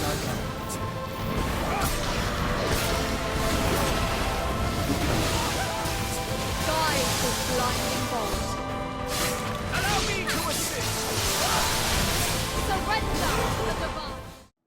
Guide this blinding bolt. Allow me to assist! Surrender to the divine.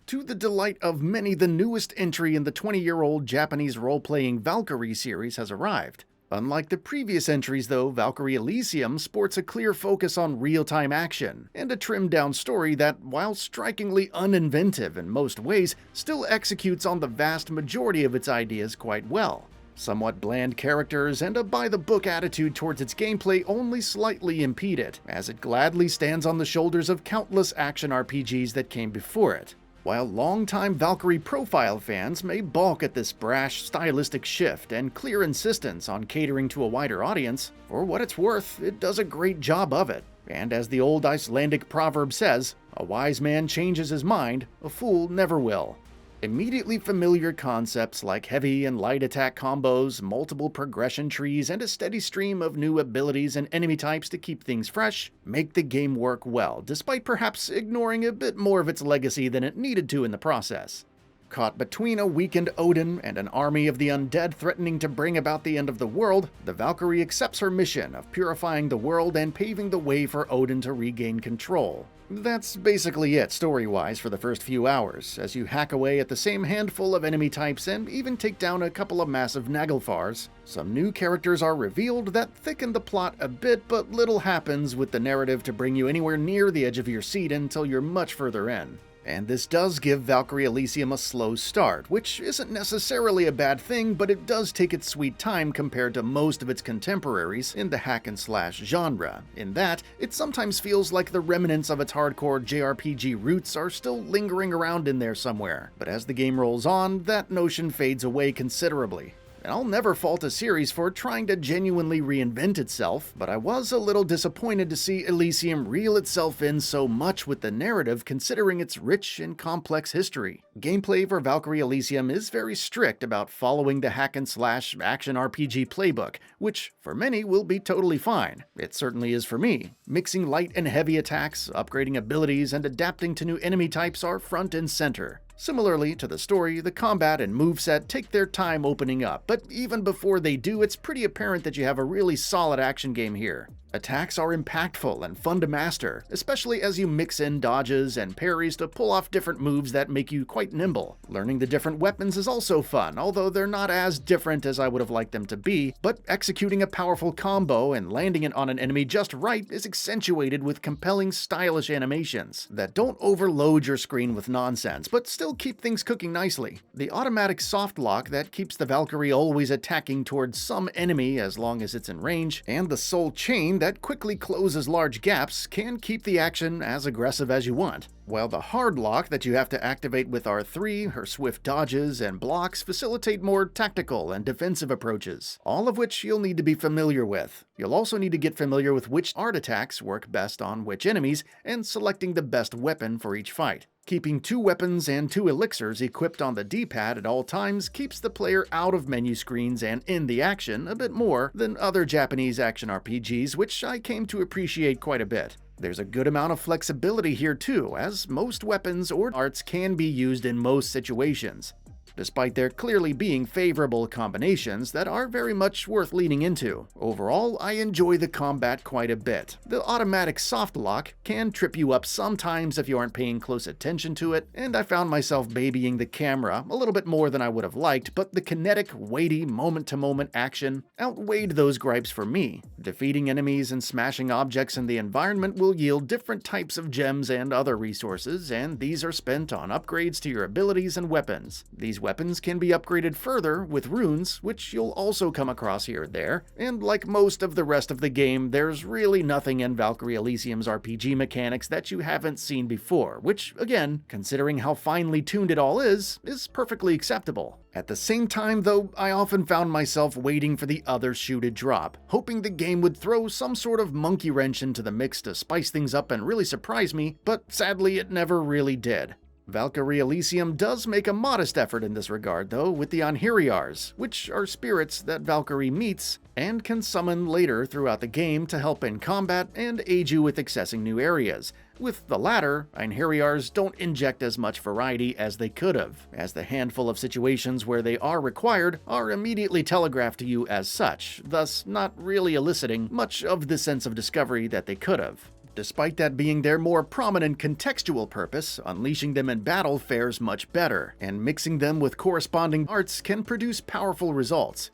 To the delight of many, the newest entry in the 20-year-old Japanese role-playing Valkyrie series has arrived. Unlike the previous entries though, Valkyrie Elysium sports a clear focus on real-time action, and a trimmed-down story that, while strikingly uninventive in most ways, still executes on the vast majority of its ideas quite well. Somewhat bland characters and a by-the-book attitude towards its gameplay only slightly impede it, as it gladly stands on the shoulders of countless action RPGs that came before it. While longtime Valkyrie profile fans may balk at this brash stylistic shift and clear insistence on catering to a wider audience, for what it's worth, it does a great job of it. And as the old Icelandic proverb says, a wise man changes his mind, a fool never will. Immediately familiar concepts like heavy and light attack combos, multiple progression trees, and a steady stream of new abilities and enemy types to keep things fresh make the game work well, despite perhaps ignoring a bit more of its legacy than it needed to in the process. Caught between a weakened Odin and an army of the undead threatening to bring about the end of the world, the Valkyrie accepts her mission of purifying the world and paving the way for Odin to regain control. That's basically it story-wise for the first few hours, as you hack away at the same handful of enemy types and even take down a couple of massive Naglfars. Some new characters are revealed that thicken the plot a bit, but little happens with the narrative to bring you anywhere near the edge of your seat until you're much further in. And this does give Valkyrie Elysium a slow start, which isn't necessarily a bad thing, but it does take its sweet time compared to most of its contemporaries in the hack-and-slash genre, in that it sometimes feels like the remnants of its hardcore JRPG roots are still lingering around in there somewhere. But as the game rolls on, that notion fades away considerably. And I'll never fault a series for trying to genuinely reinvent itself, but I was a little disappointed to see Elysium reel itself in so much with the narrative considering its rich and complex history. Gameplay for Valkyrie Elysium is very strict about following the hack-and-slash action RPG playbook, which for many will be totally fine. It certainly is for me. Mixing light and heavy attacks, upgrading abilities, and adapting to new enemy types are front and center. Similarly to the story, the combat and moveset take their time opening up, but even before they do, it's pretty apparent that you have a really solid action game here. Attacks are impactful and fun to master, especially as you mix in dodges and parries to pull off different moves that make you quite nimble. Learning the different weapons is also fun, although they're not as different as I would have liked them to be, but executing a powerful combo and landing it on an enemy just right is accentuated with compelling stylish animations that don't overload your screen with nonsense, but still keep things cooking nicely. The automatic soft lock that keeps the Valkyrie always attacking towards some enemy as long as it's in range, and the soul chain that quickly closes large gaps can keep the action as aggressive as you want. While the hard lock that you have to activate with R3, her swift dodges, and blocks facilitate more tactical and defensive approaches, all of which you'll need to be familiar with. You'll also need to get familiar with which art attacks work best on which enemies, and selecting the best weapon for each fight. Keeping 2 weapons and 2 elixirs equipped on the D-pad at all times keeps the player out of menu screens and in the action a bit more than other Japanese action RPGs, which I came to appreciate quite a bit. There's a good amount of flexibility here too, as most weapons or arts can be used in most situations, despite there clearly being favorable combinations that are very much worth leaning into. Overall, I enjoy the combat quite a bit. The automatic soft lock can trip you up sometimes if you aren't paying close attention to it, and I found myself babying the camera a little bit more than I would have liked, but the kinetic, weighty, moment-to-moment action outweighed those gripes for me. Defeating enemies and smashing objects in the environment will yield different types of gems and other resources, and these are spent on upgrades to your abilities and weapons. These weapons can be upgraded further with runes, which you'll also come across here and there, and like most of the rest of the game, there's really nothing in Valkyrie Elysium's RPG mechanics that you haven't seen before, which, again, considering how finely tuned it all is perfectly acceptable. At the same time, though, I often found myself waiting for the other shoe to drop, hoping the game would throw some sort of monkey wrench into the mix to spice things up and really surprise me, but sadly it never really did. Valkyrie Elysium does make a modest effort in this regard, though, with the Anhiriars, which are spirits that Valkyrie meets and can summon later throughout the game to help in combat and aid you with accessing new areas. With the latter, Einherjars don't inject as much variety as they could have, as the handful of situations where they are required are immediately telegraphed to you as such, thus not really eliciting much of the sense of discovery that they could have. Despite that being their more prominent contextual purpose, unleashing them in battle fares much better, and mixing them with corresponding arts can produce powerful results.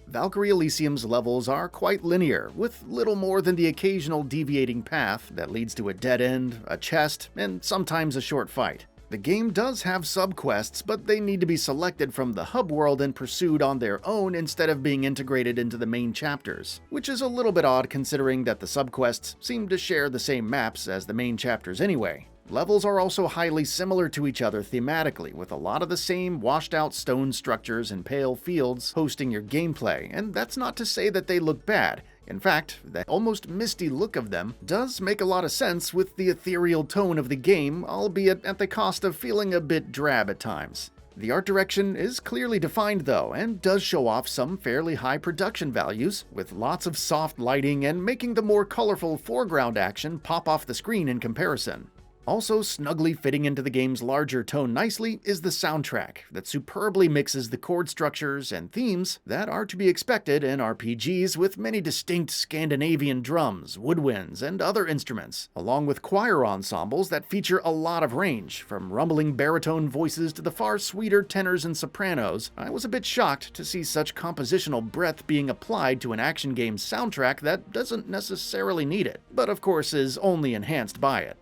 Valkyrie Elysium's levels are quite linear, with little more than the occasional deviating path that leads to a dead end, a chest, and sometimes a short fight. The game does have subquests, but they need to be selected from the hub world and pursued on their own instead of being integrated into the main chapters, which is a little bit odd considering that the subquests seem to share the same maps as the main chapters anyway. Levels are also highly similar to each other thematically, with a lot of the same washed-out stone structures and pale fields hosting your gameplay, and that's not to say that they look bad. In fact, the almost misty look of them does make a lot of sense with the ethereal tone of the game, albeit at the cost of feeling a bit drab at times. The art direction is clearly defined though, and does show off some fairly high production values, with lots of soft lighting and making the more colorful foreground action pop off the screen in comparison. Also snugly fitting into the game's larger tone nicely is the soundtrack that superbly mixes the chord structures and themes that are to be expected in RPGs, with many distinct Scandinavian drums, woodwinds, and other instruments, along with choir ensembles that feature a lot of range, from rumbling baritone voices to the far sweeter tenors and sopranos. I was a bit shocked to see such compositional breadth being applied to an action game's soundtrack that doesn't necessarily need it, but of course is only enhanced by it.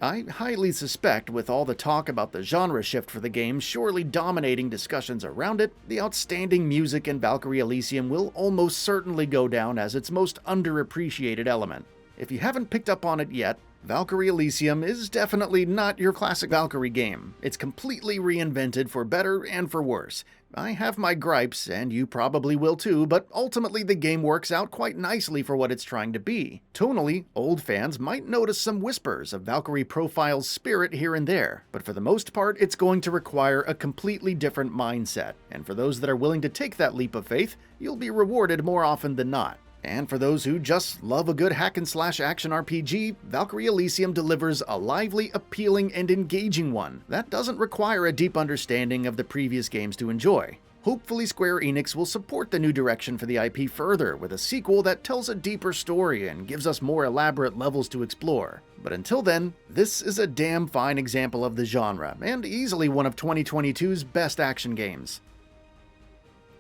I highly suspect, with all the talk about the genre shift for the game surely dominating discussions around it, the outstanding music in Valkyrie Elysium will almost certainly go down as its most underappreciated element. If you haven't picked up on it yet, Valkyrie Elysium is definitely not your classic Valkyrie game. It's completely reinvented for better and for worse. I have my gripes, and you probably will too, but ultimately the game works out quite nicely for what it's trying to be. Tonally, old fans might notice some whispers of Valkyrie Profile's spirit here and there, but for the most part it's going to require a completely different mindset, and for those that are willing to take that leap of faith, you'll be rewarded more often than not. And for those who just love a good hack-and-slash action RPG, Valkyrie Elysium delivers a lively, appealing, and engaging one that doesn't require a deep understanding of the previous games to enjoy. Hopefully Square Enix will support the new direction for the IP further with a sequel that tells a deeper story and gives us more elaborate levels to explore. But until then, this is a damn fine example of the genre, and easily one of 2022's best action games.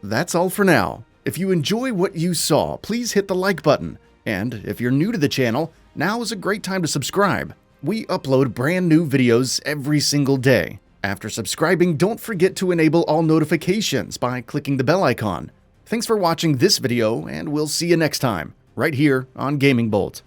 That's all for now. If you enjoy what you saw, please hit the like button. And if you're new to the channel, now is a great time to subscribe. We upload brand new videos every single day. After subscribing, don't forget to enable all notifications by clicking the bell icon. Thanks for watching this video, and we'll see you next time, right here on Gaming Bolt.